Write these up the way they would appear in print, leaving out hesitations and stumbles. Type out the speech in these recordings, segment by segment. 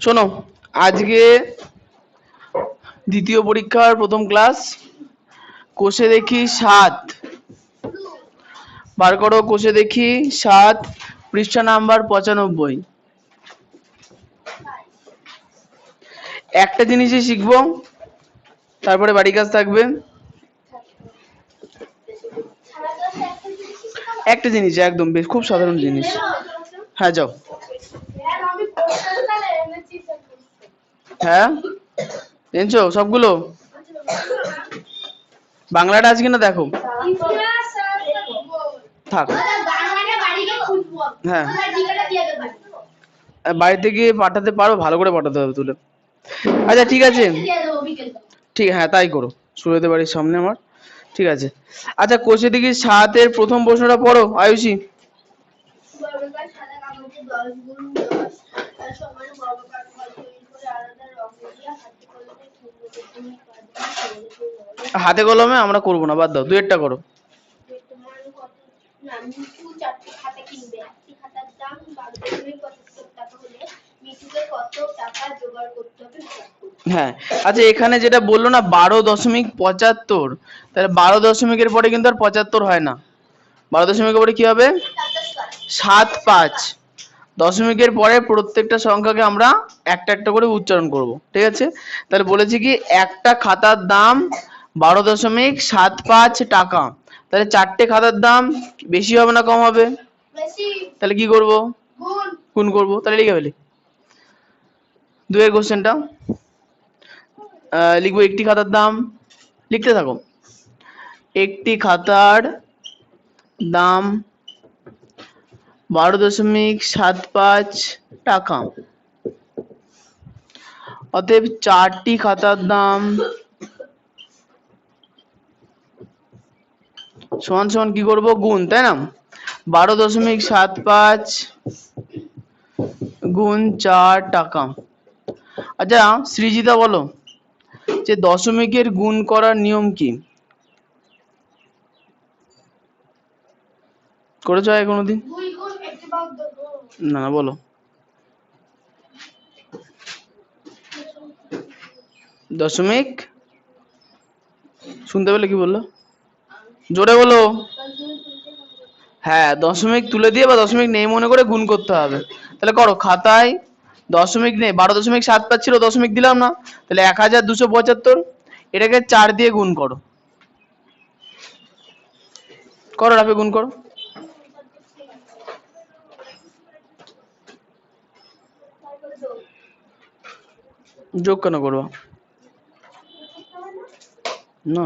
শোনো, আজকে দ্বিতীয় পরীক্ষার প্রথম ক্লাস। কোষে দেখি 7, বার করো। কোষে দেখি 7, পৃষ্ঠা নাম্বার 95। একটা জিনিসই শিখবো, তারপরে বাড়ি কাজ থাকবে। একটা জিনিস, একদম বেশ, খুব সাধারণ জিনিস। হ্যাঁ যাও। হ্যাঁ এনেছো সবগুলো? বাংলাটা আজকে না, দেখো থাক। হ্যাঁ, বাড়িতে গিয়ে পাঠাতে পারো, ভালো করে পাঠাতে হবে তুলে। আচ্ছা ঠিক আছে, ঠিক, হ্যাঁ তাই করো। সুরতে বাড়ির সামনে আমার, ঠিক আছে। আচ্ছা, কোষে দেখি 7-এর প্রথম প্রশ্নটা পড়ো আয়ুষী। হাতে কলমে আমরা করবো না, বাদ দাও, দুয়েরটা করো। হ্যাঁ, আচ্ছা এখানে যেটা বললো না 12.75, তাহলে 12 পরে কিন্তু আর 75 হয় না। 12 পরে কি হবে? 75। দশমিকের পরে প্রত্যেকটা সংখ্যাকে আমরা একটা একটা করে উচ্চারণ করব, ঠিক আছে? তাহলে বলেছি কি, একটা খাতার দাম 12.75 টাকা। তাহলে 4টে খাতার দাম বেশি হবে না কম হবে? তাহলে কি করব? গুণ করব। তাহলে লিখে ফেলি। 2-এর কোশ্চেনটা লিখবো, একটি খাতার দাম, লিখতে থাকো। একটি খাতার দাম 12.75 টাকা। অতএব 4টি খাতার দাম সমান সমান কি করব? গুণ, তাই না? 12.75 গুণ 4 টাকা। আচ্ছা সৃজিতা বলো, যে দশমিকের গুণ করার নিয়ম কি? করেছো আগে কোনোদিন? না, বলো। দশমিক, শুনতে পেলে কি বললো? জোরে বলো। হ্যাঁ, দশমিক তুলে দিয়ে বা দশমিক নেই মনে করে গুণ করতে হবে। তাহলে করো, খাতায় দশমিক নেই, 12.75 ছিল, দশমিক দিলাম না, তাহলে 1275। এটাকে 4 দিয়ে গুণ করো। করো, রাফে গুণ করো। যোগ কেন করবো? না,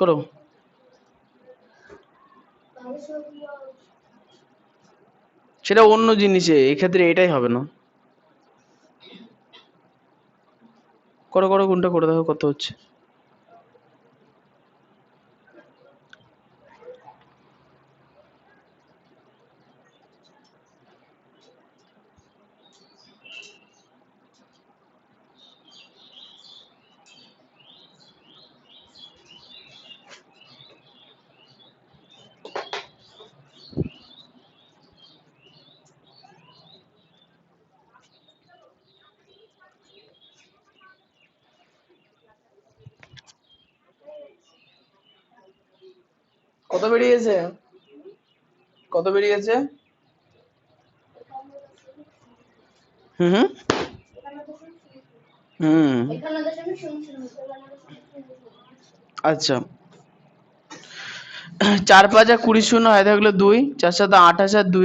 করো। সেটা অন্য জিনিসে, এক্ষেত্রে এটাই হবে না। করো করো, গুণটা করে দেখো কত হচ্ছে। কত বেরিয়েছে? কত বেরিয়েছে? হুম হুম হুম আচ্ছা, 4 5 20 শূন্য হয় থাকলো 2, 4 7 28 আর 2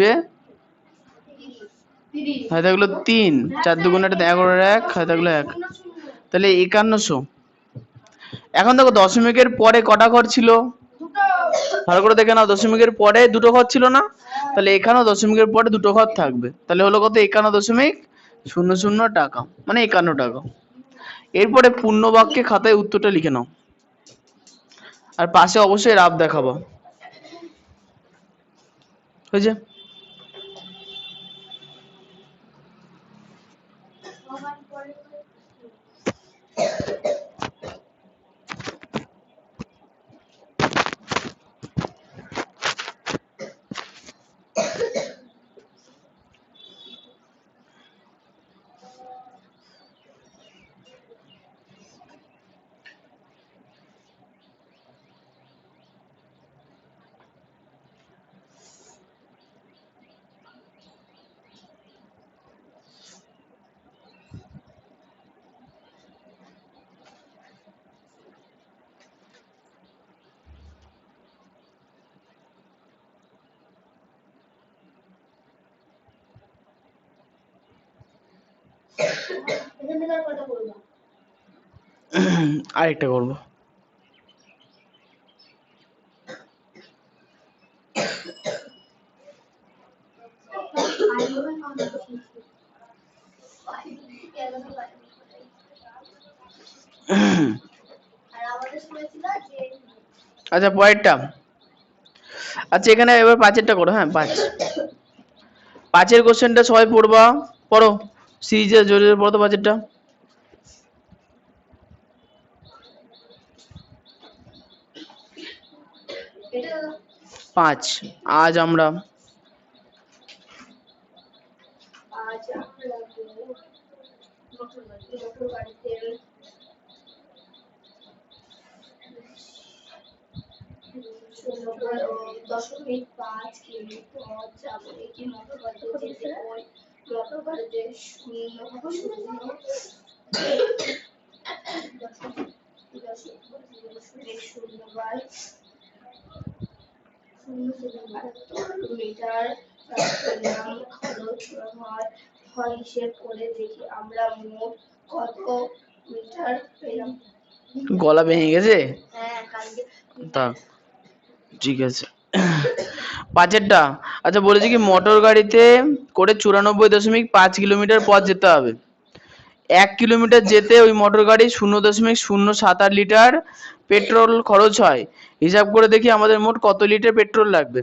হয় থাকলো 3, 4 2 11 1 হয় থাকলো 1, তাহলে 5100। এখন দেখো দশমিকের পরে কটা ঘর ছিল? ভালো করে দেখে নাও, দশমিকের পরে দুটো ঘর ছিল না? তাহলে এখানেও দশমিকের পরে দুটো ঘর থাকবে, তাহলে হলো কত? 51.00 টাকা, মানে 51 টাকা। এরপরে পূর্ণ বাক্যে খাতায় উত্তরটা লিখে নাও, আর পাশে অবশ্যই রাফ দেখাবো। হয়েছে? আরেকটা করবো। আচ্ছা পরেরটা। আচ্ছা এখানে এবার পাঁচেরটা করো। হ্যাঁ পাঁচের কোশ্চেনটা সবাই পড়বা, পড়ো সিরিজে জোরে জোরে পড়ো তো পাঁচেরটা। 5 আজ আমরা গলা ভেঙে গেছে তা ঠিক আছে। পাঁচেরটা আচ্ছা বলেছি কি মোটর গাড়িতে করে 94.5 কিলোমিটার পথ যেতে হবে। 1 কিলোমিটার যেতে ওই মোটর গাড়ি 0.078 লিটার পেট্রোল খরচ হয়। হিসাব করে দেখি আমাদের মোট কত লিটার পেট্রোল লাগবে।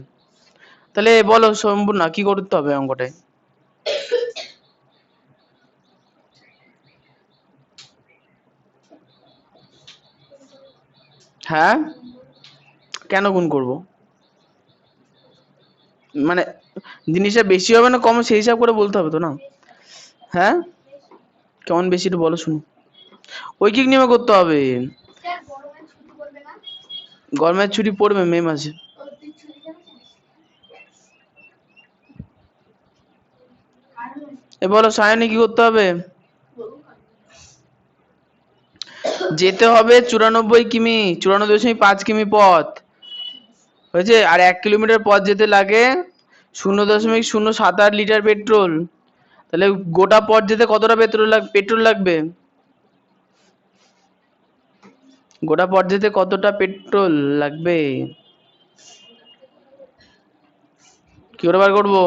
তাহলে বলো সম্পূর্ণ কি করতে হবে অঙ্কটায়। হ্যাঁ কেন গুণ করব? মানে জিনিসটা বেশি হবে না কম সেই হিসাব করে বলতে হবে তো না। হ্যাঁ কেমন বেশি একটু বলো শুনি। ঐকিক নিয়মে করতে হবে। গরমের ছুটি পড়বে মে মাসে। এ বলো সায়নে কি করতে হবে? যেতে হবে 94 কিমি, 94.5 কিমি পথ হয়েছে। আর 1 কিলোমিটার পথ যেতে লাগে 0.078 লিটার পেট্রোল। তাহলে গোটা পথ যেতে কতটা পেট্রোল লাগবে? গোটা পথ যেতে কতটা পেট্রোল লাগবে কি করে বার করবো?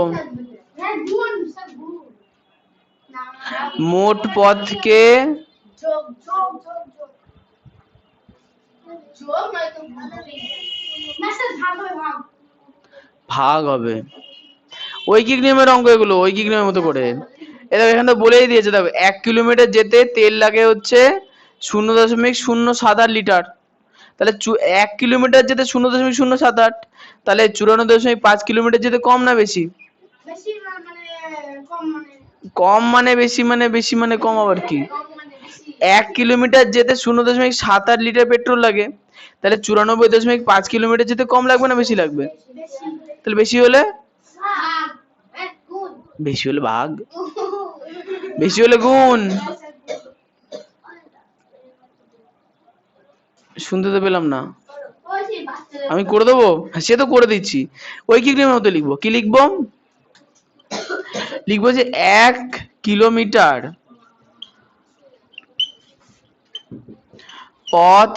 মোট পথকে ভাগ হবে। ঐকিক নিয়মের অঙ্ক এগুলো, ঐকিক নিয়মের মতো করে। এটা এখানে বলেই দিয়েছে দেখো 1 কিলোমিটার যেতে তেল লাগে হচ্ছে 0.078 লিটার। তাহলে 1 কিলোমিটার যেতে 0.078, তাহলে 94.5 কিলোমিটার যেতে কম না বেশি? কম মানে বেশি মানে কম আবার কি? 1 কিলোমিটার যেতে 0.78 লিটার পেট্রোল লাগে, তাহলে 94.5 কিলোমিটার যেতে কম লাগবে না বেশি লাগবে? তাহলে বেশি হলে ভাগ, বেশি হলে গুণ। শুনতে তো পেলাম না। আমি করে দেবো, সে তো করে দিচ্ছি। ঐকিক নিয়মের মতো লিখবো। কি লিখবো? লিখবো যে 1 কিলোমিটার পথ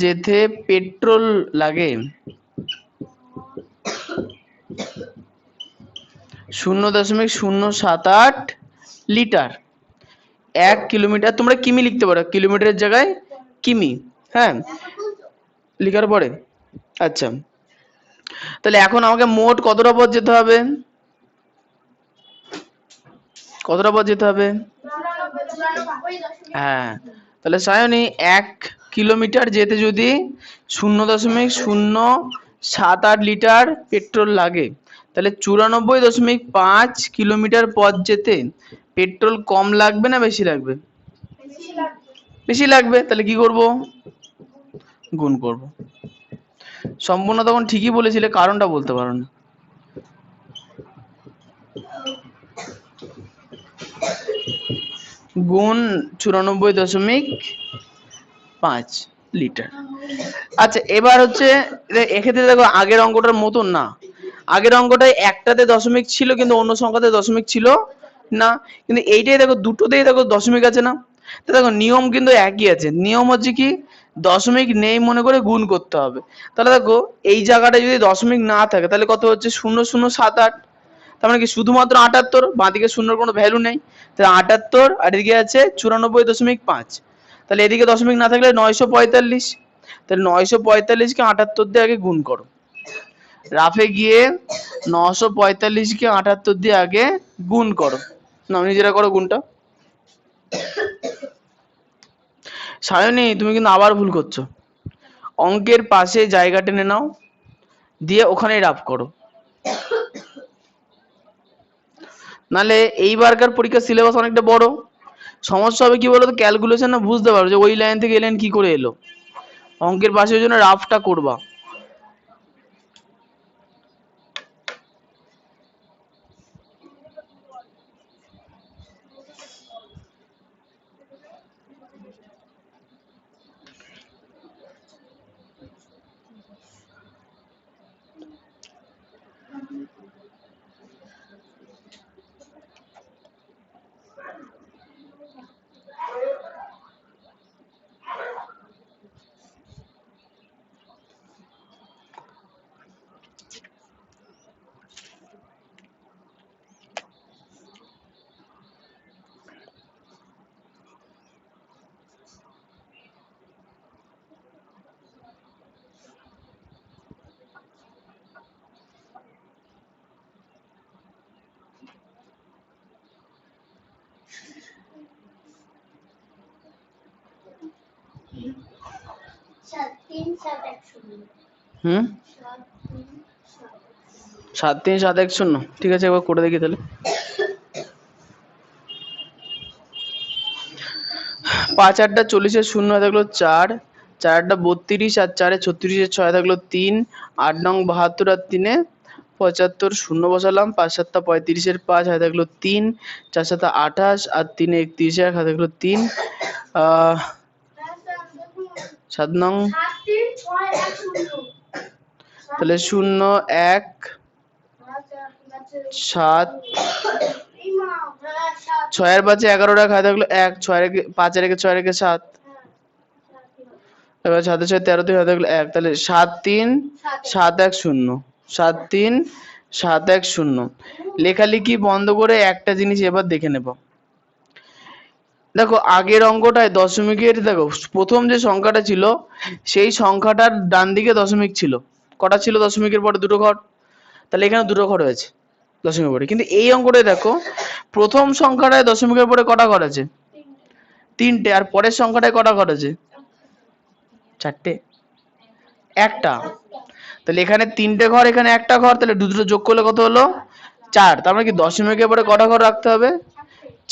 যেতে পেট্রোল লাগে 0.078 লিটার। 1 কিলোমিটার তোমরা কিমি লিখতে পারো, কিলোমিটারের জায়গায় কিমি। হ্যাঁ লিখার পরে আচ্ছা তাহলে এখন আমাকে মোট কতটা পথ যেতে হবে? কতটা পথ যেতে হবে? হ্যাঁ তাহলে সায়নী 1 কিলোমিটার যেতে যদি 0.078 লিটার পেট্রোল লাগে, তাহলে 94.5 কিলোমিটার পথ যেতে পেট্রোল কম লাগবে না বেশি লাগবে? বেশি লাগবে। তাহলে কি করব? গুণ করব। সম্পূর্ণ তখন ঠিকই বলেছিলে, কারণটা বলতে পারো না। গুণ 94.5 লিটার। আচ্ছা এবার হচ্ছে এক্ষেত্রে দেখো আগের অঙ্কটার মতন না, আগের অঙ্কটায় একটাতে দশমিক ছিল কিন্তু অন্য সংখ্যাতে দশমিক ছিল না, কিন্তু এইটাই দেখো দুটোতেই দেখো দশমিক আছে না। তো দেখো নিয়ম কিন্তু একই আছে, নিয়ম হচ্ছে কি দশমিক নেই মনে করে গুণ করতে হবে। তাহলে দেখো এই জায়গাটায় যদি দশমিক না থাকে তাহলে কত হচ্ছে 0078, তার মানে কি শুধুমাত্র 78, বাঁদিকে শূন্যর কোনো ভ্যালু নেই, তাহলে 78 আর এদিকে আছে 94.5, তাহলে এদিকে দশমিক না থাকলে 945, তাহলে 945 কে 78 দিয়ে আগে গুণ করো, রাফে গিয়ে 945 কে 78 দিয়ে আগে গুণ করো, নাও নিজেরা করো গুণটা। সায়নী তুমি কিন্তু আবার ভুল করছো, অঙ্কের পাশে জায়গা টেনে নাও দিয়ে ওখানে রাফ করো, নালে এইবারকার পরীক্ষার সিলেবাস অনেকটা বড়, সমস্যা হবে কি বলতো ক্যালকুলেশন না বুঝতে পারো যে ওই লাইন থেকে এই লাইন কি করে এলো, অঙ্কের পাশে ওই জন্য রাফটা করবা। হুম 7370, ঠিক আছে একবার করে দেখি তাহলে। 5 8 40 শূন্য থাকলো 4, 4 8 32 আর 4 36 6 থাকলো 3, 8 নং 72 আর 3 75, শূন্য বসালাম, 5 7 35 5 হাতে থাকলো 3, 4 7 28 আর 3 31 হাতে থাকলো 3, 7 নং তাহলে 0 1 7, 6 এর 5 11 টাকা হাতে থাকলো 1, 6 এর 5 এর 6 এর 7, এবার 7 6 13 হাতে থাকলো 1, তাহলে 7 3 7 1 0, 7 3 7 1 0। লেখালেখি বন্ধ করে একটা জিনিস এবার দেখে নেব, দেখো আগের অঙ্কটায় দশমিকের দেখো প্রথম যে সংখ্যাটা ছিল সেই সংখ্যাটার ডান দিকে দশমিক ছিল, কটা ছিল দশমিকের পরে দুটো ঘর, তাহলে এখানে দুটো ঘর হয়েছে দশমিকের পরে, কিন্তু এই অঙ্কটায় দেখো প্রথম সংখ্যাটায় দশমিকের পরে কটা ঘর আছে, তিনটে, আর পরের সংখ্যাটায় কটা ঘর আছে, চারটে, একটা, তাহলে এখানে তিনটে ঘর এখানে একটা ঘর, তাহলে দুটো যোগ করলে কত হলো 4, তার মানে কি দশমিকের পরে কটা ঘর রাখতে হবে,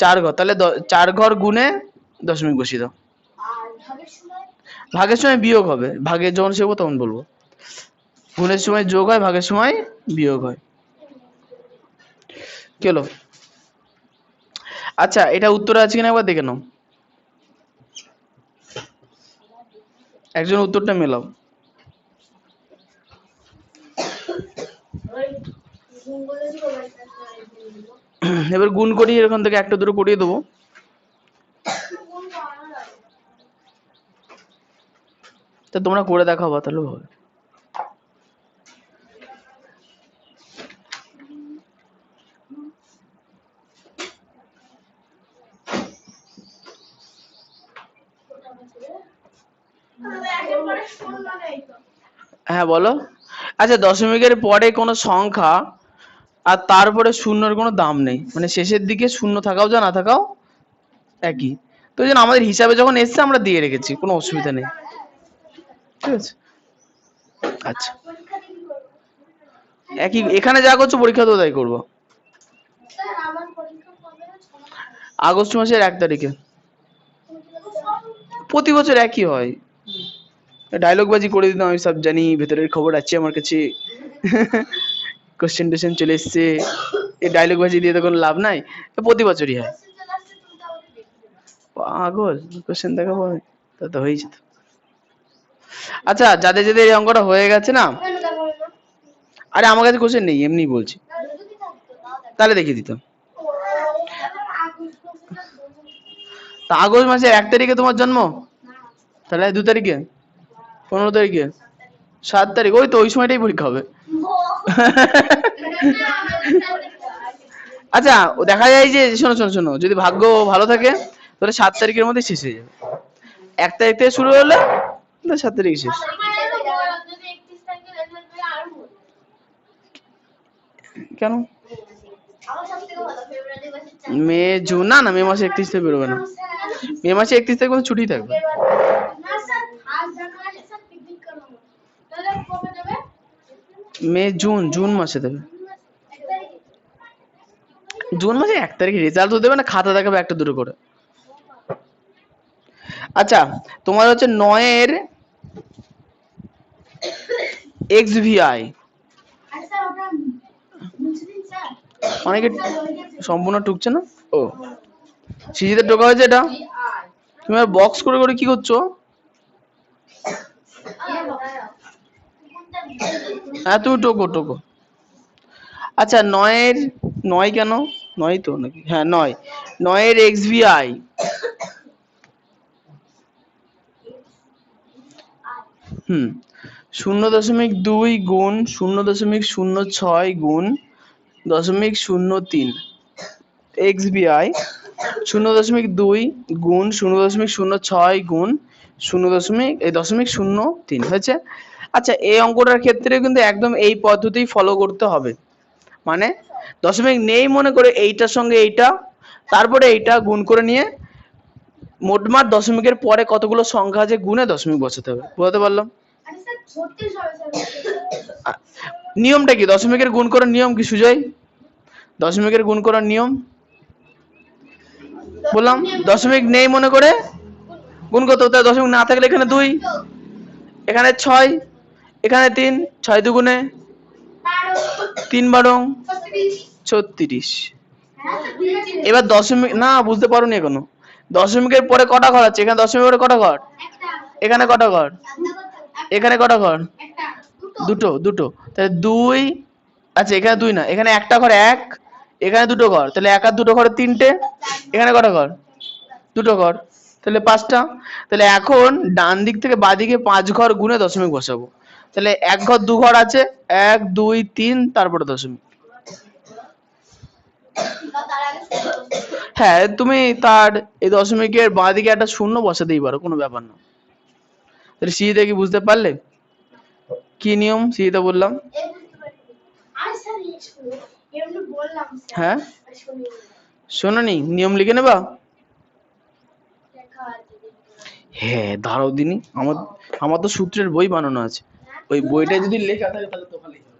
4 ঘর, তাহলে 4 ঘর গুণে দশমিক বসিয়ে দাও। ভাগের সময় বিয়োগ হবে, ভাগের যখন শেখবো তখন বলবো, গুণের সময় যোগ হয়, ভাগের সময় বিয়োগ হয়। কি হলো? আচ্ছা এটা উত্তরে আছে কিনা একবার দেখে নাও, একজন উত্তরটা মেলাও। এবার গুণ করি, এখান থেকে একটা দুটো করিয়ে দেবো, তা তোমরা করে দেখাবো তাহলে হবে। হ্যাঁ বলো। আচ্ছা দশমিকের পরে কোনো সংখ্যা আর তারপরে শূন্যর কোনো দাম নেই, মানে শেষের দিকে শূন্য থাকাও যা না থাকাও একই, তো এই জন্য আমাদের হিসাবে যখন এসছে আমরা দিয়ে রেখেছি, কোনো অসুবিধা নেই, ঠিক আছে। আচ্ছা একই, এখানে যা করছো পরীক্ষাতেও তাই করবো, আগস্ট মাসের 1 তারিখে, প্রতি বছর একই হয়, ডায়লগ বাজি করে দিতাম, আমি সব জানি, ভেতরের খবর আছে আমার কাছে, কোশ্চেন টোশ্চেন চলে এসছে, এই ডায়লগ বাজি দিয়ে তো কোনো লাভ নাই, প্রতি বছরই হয়। পাগল, কোশ্চেন দেখাবো আমি, তা তো হয়েই যেত। আচ্ছা, যাদের যাদের এই অঙ্কটা হয়ে গেছে না, আরে আমার কাছে কোশ্চেন নেই, এমনি বলছি, তাহলে দেখিয়ে দিতাম। তা আগস্ট মাসের 1 তারিখে তোমার জন্ম, তাহলে 2 তারিখে, 15 তারিখে, 7 তারিখ, ওই তো ওই সময়টাই পরীক্ষা হবে। আচ্ছা, ও দেখা যায় যে, শোনো শোনো শোনো, যদি ভাগ্য ভালো থাকে তাহলে 7 তারিখের মধ্যে শেষ হয়ে যাবে। 1 তারিখ থেকে শুরু হলে 7 তারিখে শেষ। কেন? মে জুন, না না, মে মাসে 31 থেকে বেরোবে না। মে মাসে 31 থেকে কোনো ছুটি থাকবে। মে জুন, জুন মাসে দেবে। জুন মাসে 1 তারিখে রেজাল্ট তো দেবে না, খাতা দেখাবে একটা দুটো করে। আচ্ছা, তোমার হচ্ছে 9 এর XVI, অনেকে সম্পূর্ণ টুকছে না। ও সিজিতে টোকা হয়েছে এটা। তুমি আর বক্স করে করে কি করছো? হ্যাঁ তুমি টোকো টোকো। আচ্ছা, 9 এর 9 কেন? 9 তো নাকি? হ্যাঁ 9, 9 এর XVI। হুম, 0.2 গুণ 0.06 গুণ 0.03 XVI, 0.2 গুণ 0.06 গুণ 0.03 হয়েছে। আচ্ছা, এই অঙ্কটার ক্ষেত্রে কিন্তু একদম এই পদ্ধতি ফলো করতে হবে। মানে দশমিক নেই মনে করে এইটার সঙ্গে এইটা, তারপরে এইটা গুণ করে নিয়ে মোটমাট দশমিকের পরে কতগুলো সংখ্যা আছে গুণে দশমিক বসাতে হবে। বুঝতে পারলাম? নিয়মটা কি? দশমিকের গুণ করার নিয়ম কি সুজয়? দশমিকের গুণ করার নিয়ম বললাম, দশমিক নেই মনে করে গুণ করতে হতো। দশমিক না থাকলে এখানে 2, এখানে 6, এখানে 3, 6 দুগুণে 3 12 36। এবার দশমিক না বুঝতে পারোনি এখনো। দশমিকের পরে কটা ঘর আছে? এখানে দশমিকের পরে কটা ঘর? এখানে কটা ঘর? এখানে কটা ঘর? দুটো দুটো, তাহলে 2। আচ্ছা, এখানে 2 না, এখানে একটা ঘর 1, এখানে দুটো ঘর, তাহলে 1 আর 2 ঘরে 3টে, এখানে কটা ঘর? দুটো ঘর, তাহলে 5টা। তাহলে এখন ডান দিক থেকে বাঁ দিকে 5 ঘর গুণে দশমিক বসাবো। তাহলে 1 ঘর 2 ঘর আছে, 1 2 3, তারপরে দশমিক। হ্যাঁ, তুমি তার এই দশমিকের বাঁ দিকে একটা শূন্য বসাতেই পারো, কোনো ব্যাপার না। তাহলে সিতে কি বুঝতে পারলে কি নিয়ম সিতে বললাম? হ্যাঁ শোনোনি, নিয়ম লিখে নেবা? হ্যাঁ দাঁড়াও দিনই, আমার তো সূত্রের বই বানানো আছে, ওই বইটা যদি লেখা থাকে তাহলে তো ভালোই হবে।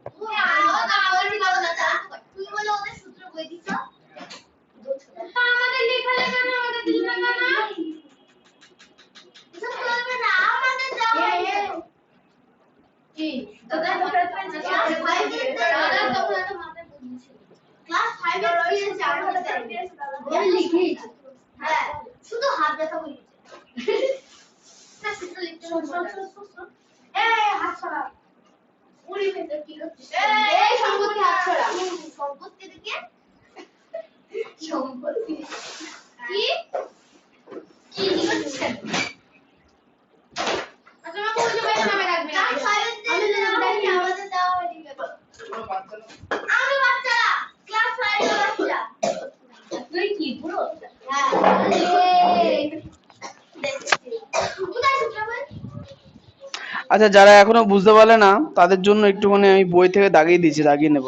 আচ্ছা, যারা এখনো বুঝতে পারলে না তাদের জন্য একটুখানি আমি বই থেকে দাগিয়ে দিয়েছি, দাগিয়ে নেব।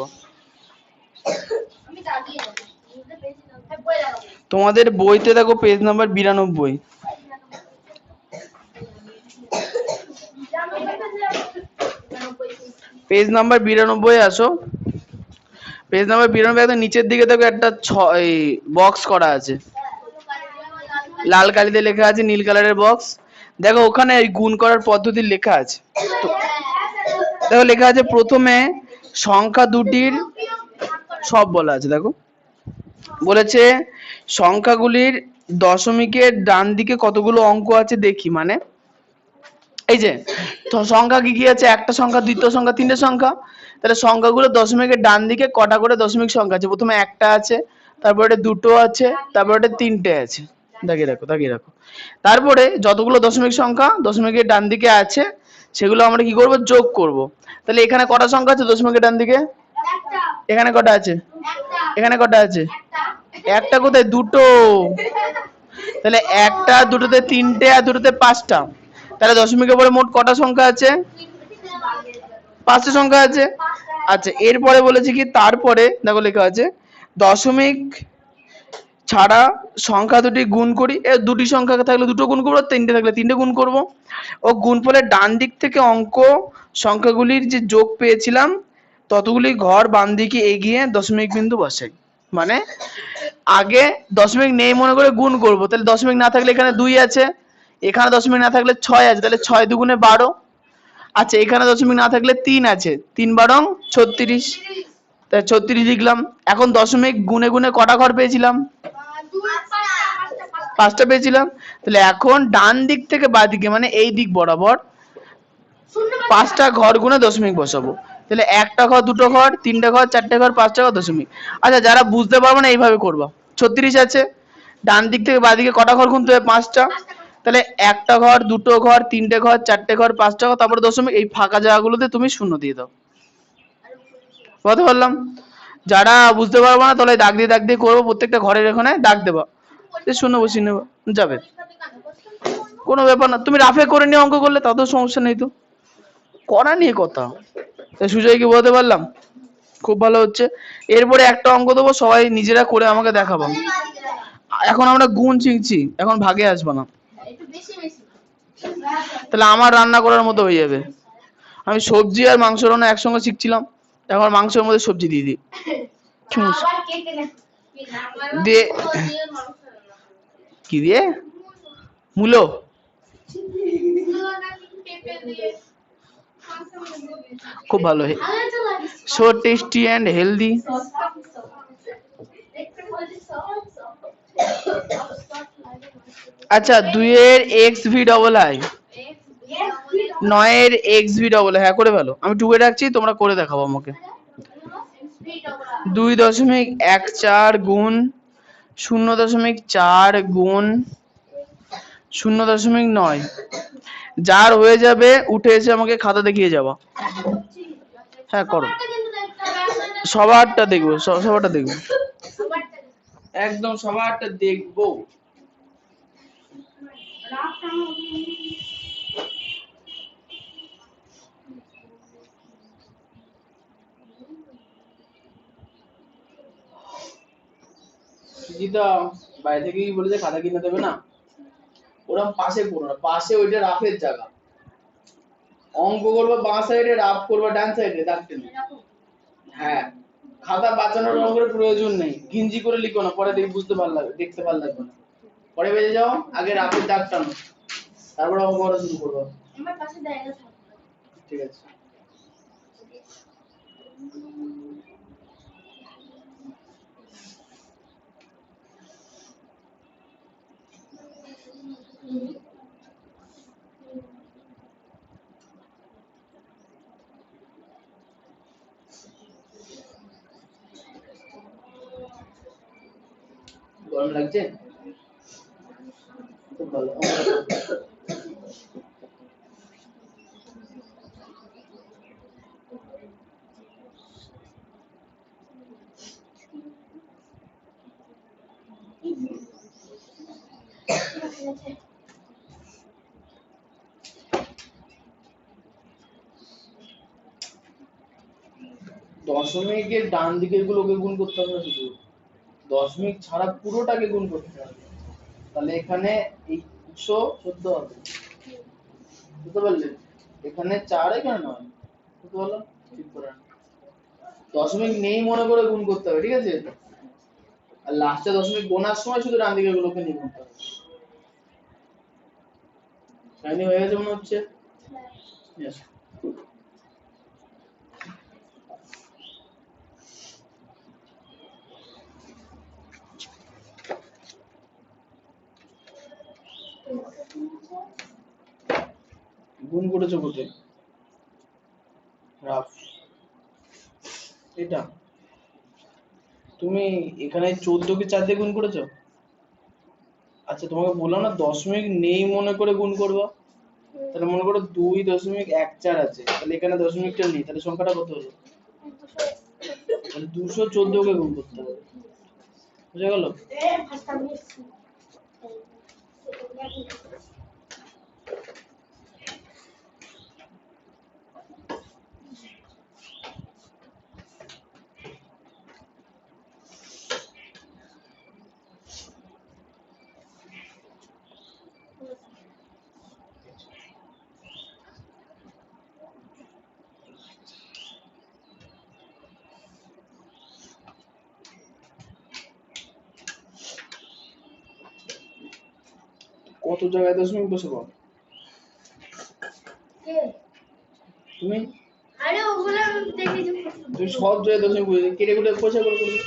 তোমাদের বইতে দেখো পেজ নাম্বার 92। পেজ নাম্বার 92 আসো। পেজ নাম্বার 92 একদম নিচের দিকে দেখো একটা বক্স করা আছে, লাল কালিতে লেখা আছে, নীল কালারের বক্স। দেখো ওখানে এই গুণ করার পদ্ধতি লেখা আছে। দেখো লেখা আছে প্রথমে সংখ্যা দুটির সব বলা আছে। দেখো বলেছে সংখ্যাগুলির দশমিকের ডান দিকে কতগুলো অঙ্ক আছে দেখি। মানে এই যে তো সংখ্যা কি কি আছে, একটা সংখ্যা, দ্বিতীয় সংখ্যা, তিনটে সংখ্যা। তাহলে সংখ্যাগুলো দশমিকের ডান দিকে কটা করে দশমিক সংখ্যা আছে? প্রথমে একটা আছে, তারপরে দুটো আছে, তারপরে তিনটে আছে। দাগিয়ে রাখো, দাগিয়ে রাখো। তারপরে যতগুলো দশমিক সংখ্যা দশমিকের ডান দিকে আছে সেগুলো আমরা কি করব? যোগ করব। তাহলে এখানে কটা সংখ্যা আছে দশমিকের ডান দিকে? এখানে কটা আছে? এখানে কটা আছে? একটা কোথায়? দুটো। তাহলে একটা, দুটোতে তিনটে, আর দুটোতে পাঁচটা। তাহলে দশমিকের পরে মোট কটা সংখ্যা আছে? পাঁচটা সংখ্যা আছে। আচ্ছা, এরপরে বলেছি কি, তারপরে দেখো লেখা আছে দশমিক ছাড়া সংখ্যা দুটি গুণ করি। দুটি সংখ্যা থাকলে দুটো গুণ করবো, তিনটে থাকলে তিনটে গুণ করব। ও গুণফলের ডান দিক থেকে অঙ্ক সংখ্যাগুলির যে যোগ পেয়েছিলাম ততগুলি ঘর বাম দিকে এগিয়ে দশমিক বিন্দু বসাই। মানে আগে দশমিক নেই মনে করে গুণ করব। তাহলে দশমিক না থাকলে এখানে 2 আছে, এখানে দশমিক না থাকলে 6 আছে, তাহলে 6 দুগুণে 12। আচ্ছা, এখানে দশমিক না থাকলে 3 আছে, 3 বারং 36, তাই 36 লিখলাম। এখন দশমিক গুণে গুণে কটা ঘর পেয়েছিলাম? 5টা পেয়েছিলাম। তাহলে এখন ডান দিক থেকে বাঁ দিকে মানে এই দিক বরাবর 5টা ঘর গুণে দশমিক বসাবো। তাহলে একটা ঘর, দুটো ঘর, তিনটে ঘর, চারটে ঘর, 5টা ঘর, দশমিক। আচ্ছা, যারা বুঝতে পারবে না এইভাবে করবা। 36 আছে, ডান দিক থেকে বাঁ দিকে কটা ঘর গুনতে হবে? 5টা। তাহলে একটা ঘর, দুটো ঘর, তিনটে ঘর, চারটে ঘর, 5টা ঘর, তারপরে দশমিক। এই ফাঁকা জায়গাগুলোতে তুমি শূন্য দিয়ে দাও। বুঝতে পারলাম? যারা বুঝতে পারবে না তাহলে দাগ দিয়ে করবো, প্রত্যেকটা ঘরের এখানে দাগ দেবা, শূন্য বসিয়ে নেবা, যাবে। কোনো ব্যাপার না, তুমি রাফে করে নিয়ে অঙ্ক করলে তাতেও সমস্যা নেই তো। করা নিয়ে কথা। সুজয়কে বলতে পারলাম, খুব ভালো হচ্ছে। এরপরে একটা অঙ্ক দেবো, সবাই নিজেরা করে আমাকে দেখাবো। এখন আমরা গুণ শিখছি, এখন ভাগে আসবো না। তাহলে আমার রান্না করার মতো হয়ে যাবে। আমি সবজি আর মাংস রান্না একসঙ্গে শিখছিলাম, এখন মাংসের মধ্যে সবজি দিয়ে দিই। দিয়ে কি দিয়ে? মূলো। খুব ভালো, সো টেস্টি অ্যান্ড হেলদি। আচ্ছা, 2 এর এক্স ভি ডবল আই, 9 এর এক্স ভি ডবল, হ্যাঁ করে ফেলো। আমি 2 এ রাখছি, তোমরা করে দেখাবো আমাকে। 2.14 গুণ 0.4 গুণ 0.9, যার হয়ে যাবে উঠে এসে আমাকে খাতা দেখিয়ে যাবা। হ্যাঁ করো, সবারটা দেখবো, সবারটা দেখবো, একদম সবারটা দেখবো। গীতা বাইরে থেকেই বলেছে খাতা কিনে দেবে না, ওরকম পাশে করো না, পাশে ওইটা রাফের জায়গা। অঙ্ক করবো বাঁ সাইডে, রাফ করবো ডান সাইডে, দাগতে নেই। হ্যাঁ, খাতা বাঁচানোর কোনো প্রয়োজন নেই, গিঞ্জি করে লিখো না, পরে দেখে বুঝতে ভালো লাগবে, দেখতে ভালো লাগবে না। পরে বেজে যাও, আগে রাফের দাগ টানো, তারপর অঙ্ক করা শুরু করবো। আমার পাশে জায়গা থাকবে, ঠিক আছে। গরম লাগছে? খুব ভালো। দশমিকের ডান দিকের গুলোকে গুণ করতে হবে শুধু, দশমিক ছাড়া পুরোটাকে গুণ করতে হবে। তাহলে এখানে 114 হবে, বুঝতে পারলে? এখানে 4, এখানে 9, বুঝতে পারলাম? ঠিক করে দশমিক নেই মনে করে গুণ করতে হবে, ঠিক আছে? আর লাস্টে দশমিক গোনার সময় শুধু ডান দিকের গুলোকে নিয়ে গুনতে হবে। কাহিনী হয়ে গেছে মনে হচ্ছে। Yes. গুণ করেছো কোথায়? রাফ এটা তুমি এখানে 14 কে 4 দিয়ে গুণ করেছো? আচ্ছা তোমাকে বললাম না দশমিক নেই মনে করে গুণ করবা। তাহলে মনে করো 2.14 আছে, তাহলে এখানে দশমিকটা নেই, তাহলে সংখ্যাটা কত হলো? তাহলে 214 কে গুণ করতে হবে। বুঝে গেল? কত জায়গায় দশমিক বসাবো তুমি? আরে ওগুলো আমি দেখেছি। তুমি সব জায়গায় দশমিক বসে কেটে কুটে পয়সা করে করবে।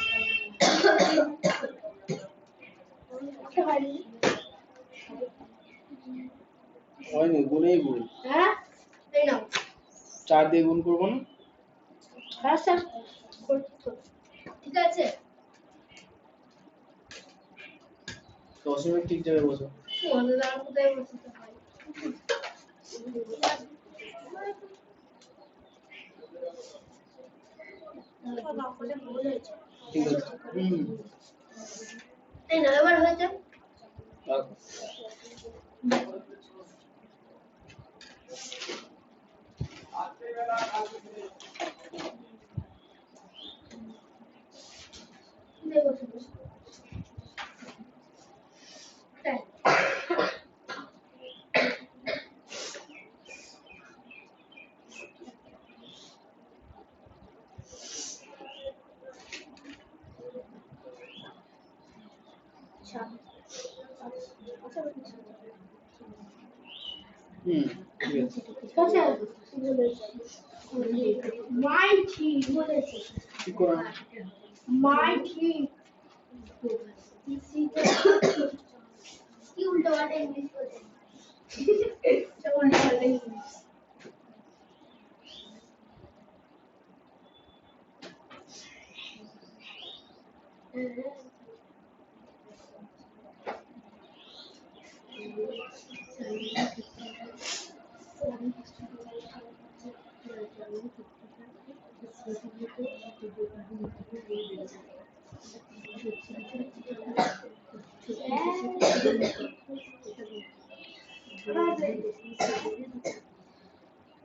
হয়নি, গুণেই ভুল। হ্যাঁ এই নাও 4 দিয়ে গুণ করবো না? হ্যাঁ স্যার ঠিক আছে। দশমিক ঠিক জায়গায় বসো। তোমাদের আর কোথায় বসতে হয়? ঠিক আছে। এই না এবার হয়েছে। রাখো। দেখো তাই ঠিক আছে। আচ্ছা মাইটি বলেছে কি করো? মাইটি কি উল্টো পাল্টা ইংলিশ বলছে উল্টো পাল্টা ইংলিশ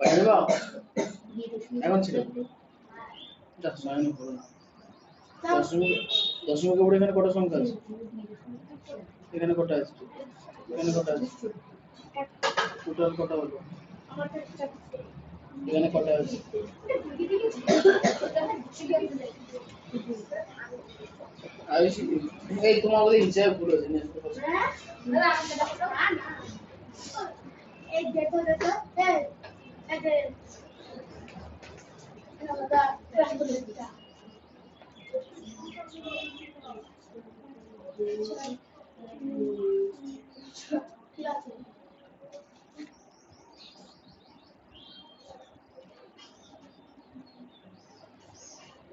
বাইরে বাও এখন ছিল যা সয়ন করো না। দশমিকের উপরে এখানে কত সংখ্যা আছে? এখানে কত আছে? এখানে কত আছে? টোটাল কত হলো? এখানে কত আছে? এই তোমার বলে হিসাব ভুল হয়েছে এই দেখো দেখো এই যে এটা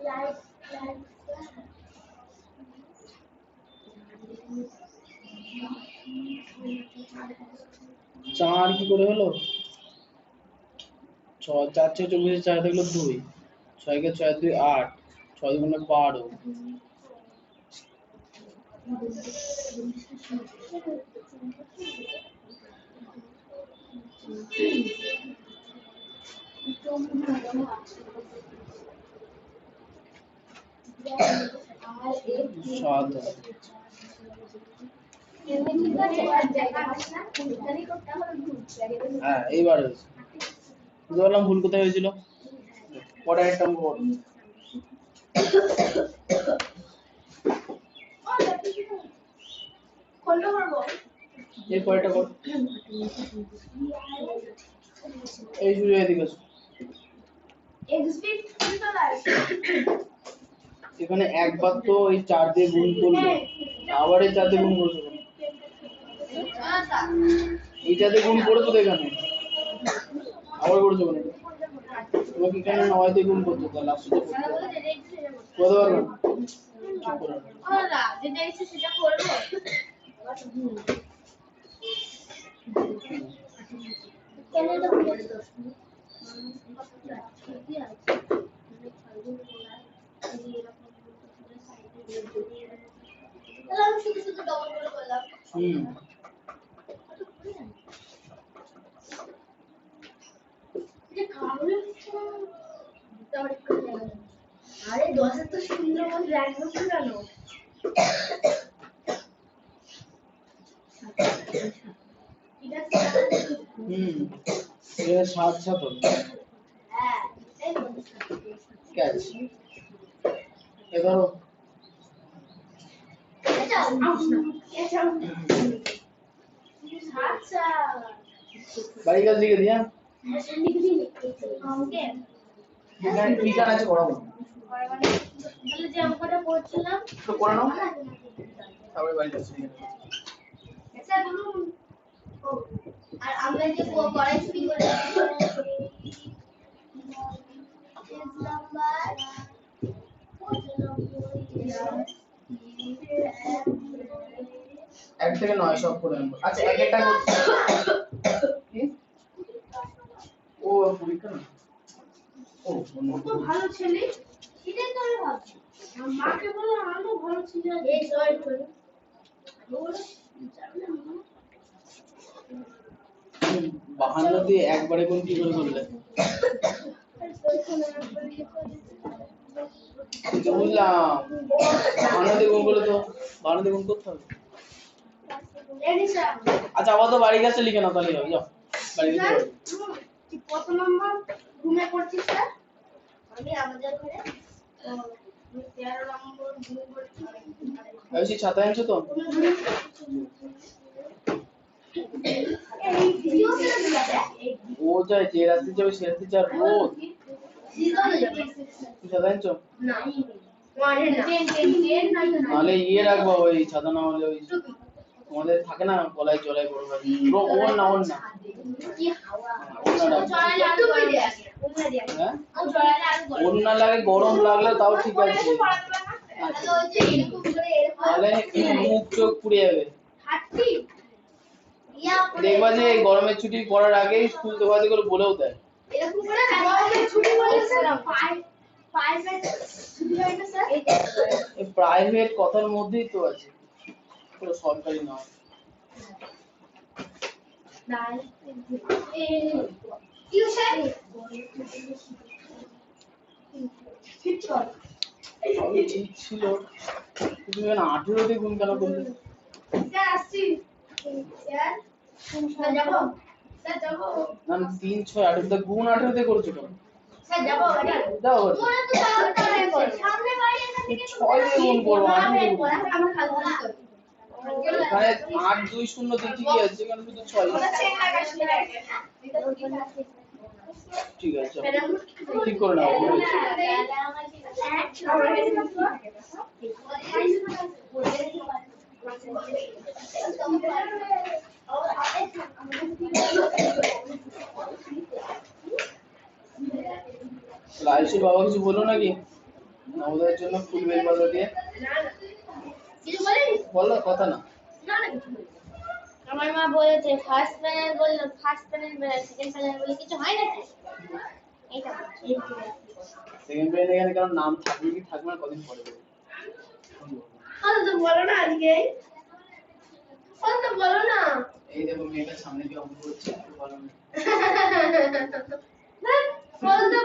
লাইট লাইট 4 কি করে হলো? 6 4 6 24 4 থাকলো 2 6 কে 6 2 8 6 দুগুণে 12 7 হ্যাঁ এইবার হয়েছে। বুঝতে পারলাম ভুল কোথায় হয়েছিল। পরে একটা অঙ্ক করো। এই পরেরটা কর। এই শুরু এদিকে আসো। এখানে একবার তো এই 4 দিয়ে গুণ করলে আবার এই 4 দিয়ে গুণ করেছো কেন? এইটাতে গুণ করেছো তো এখানে আবার করেছো কেন? তোমাকে কেন 9 দিয়ে গুণ করতে তাহলে আসছে তো করতে পারবে না। চুপ করো না। ওরা যেটা ইচ্ছে সেটা করবো। কেন এটা ভুলে যাচ্ছ? তাহলে আমি শুধু শুধু ডবল করে করলাম। যে কারণে আরে 10 তো সুন্দর মতো রাখবো কেন? এটা এটা 7 7 হবে। হ্যাঁ, এই তো। ক্যাচ এ ধরো এটা আউট না। এটা আচ্ছা। বাড়ি কাজ লিখে দিয়া ওকে। ঠিকানা আছে পড়াবো তাহলে যে অঙ্কটা পড়ছিলাম তো করে নাও তারপরে বাড়ি কাজ লিখে নাও। আচ্ছা বলুন। ও, আর আমরা যে কড়াই চুরি করে এক থেকে 9 সব করে আনবো। আচ্ছা এক একটা করছি কি ও পরীক্ষা না ও ও তো ভালো ছেলে। সেটাই তো আমি ভাবছি। আমার মাকে বলো আমিও ভালো ছেলে। এই সরি সরি। ওরা জানে না। 52 দিয়ে একবারে কোন কি করে করলে বুঝলাম 52 দিয়ে গুণ করলে তো 52 দিয়ে গুণ করতে হবে। এলিসা আচ্ছা আবার তো বাড়ি কাছে লিখে নাও তাহলে হবে যাও বাড়ি কাছে তুই কত নম্বর রুমে করছিস স্যার? আমি আমাদের ঘরে 13 নম্বর রুমে করছি। আয়ুষি ছাতা আনছো তো এই ভিডিও করে দিলাম। ও যায় যে রাস্তা যাবে সে রাস্তা যা রোদ তুই ছাতা আনছো না মানে না টেন না নাহলে ইয়ে রাখবো ওই ছাতা না হলে ওই আমাদের থাকে না গলায় জলায় বড় ভাই পুরো ওর না কি হাওয়া ওড়না রাখবো। চড়াইলে আরো গরম লাগে ওনা দিয়া হ্যাঁ ও চড়াইলে আরো গরম ওড়না লাগে গরম লাগলে তাও ঠিক আছে তাহলে ওই যে এরকম করে এরকম তাহলে মুখ চোখ পুড়ে যাবে হাঁটতি ইয়া দেখবা যে এই গরমের ছুটি পড়ার আগেই স্কুল দোকানে করে বলেও দেয় এরকম করে গরমের ছুটি বলে স্যার প্রাইভেট ছুটি হয় না স্যার এই প্রাইভেট কথার মধ্যেই তো আছে পুরো সরকারি নয় নাই টিউশন শিক্ষক সবই ঠিক ছিল তুমি কেন 18 দিয়ে গুণ কেন করলে স্যার আসছি স্যার স্যার যাবো স্যার যাবো না 3 6 18 দিয়ে গুণ 18 দিয়ে করেছো কেন স্যার যাবো যাও তোরা তো সামনে বাড়ি সামনে বাড়ি এখান থেকে 6 দিয়ে গুণ করবো 18 দিয়ে গুণ এখন আমরা খাবো না এখানে 8 2 0 দিয়ে ঠিকই আছে এখানে শুধু 6 ওটা চেক লাগাস না এটা ঠিক আছে ঠিক করে নাও আয়ুষের বাবা কিছু বললো নাকি নবোদয়ের জন্য ফুল বেল পাতা দিয়ে কিছু বলিনি বললো কথা না না না কিছু বলিনি আমার মা বলেছে ফার্স্ট প্যানেল বললো ফার্স্ট প্যানেল সেকেন্ড প্যানেল বলে কিছু হয় নাকি এইটা সেকেন্ড পেজে এখানে কারণ নাম থাকবে কি থাকবে না কদিন পরে বলবো। তো বলো না আজকে তো বলো না এই দেখো মেয়েটা সামনে দিয়ে অঙ্ক করছে একটু ভালো না বলতে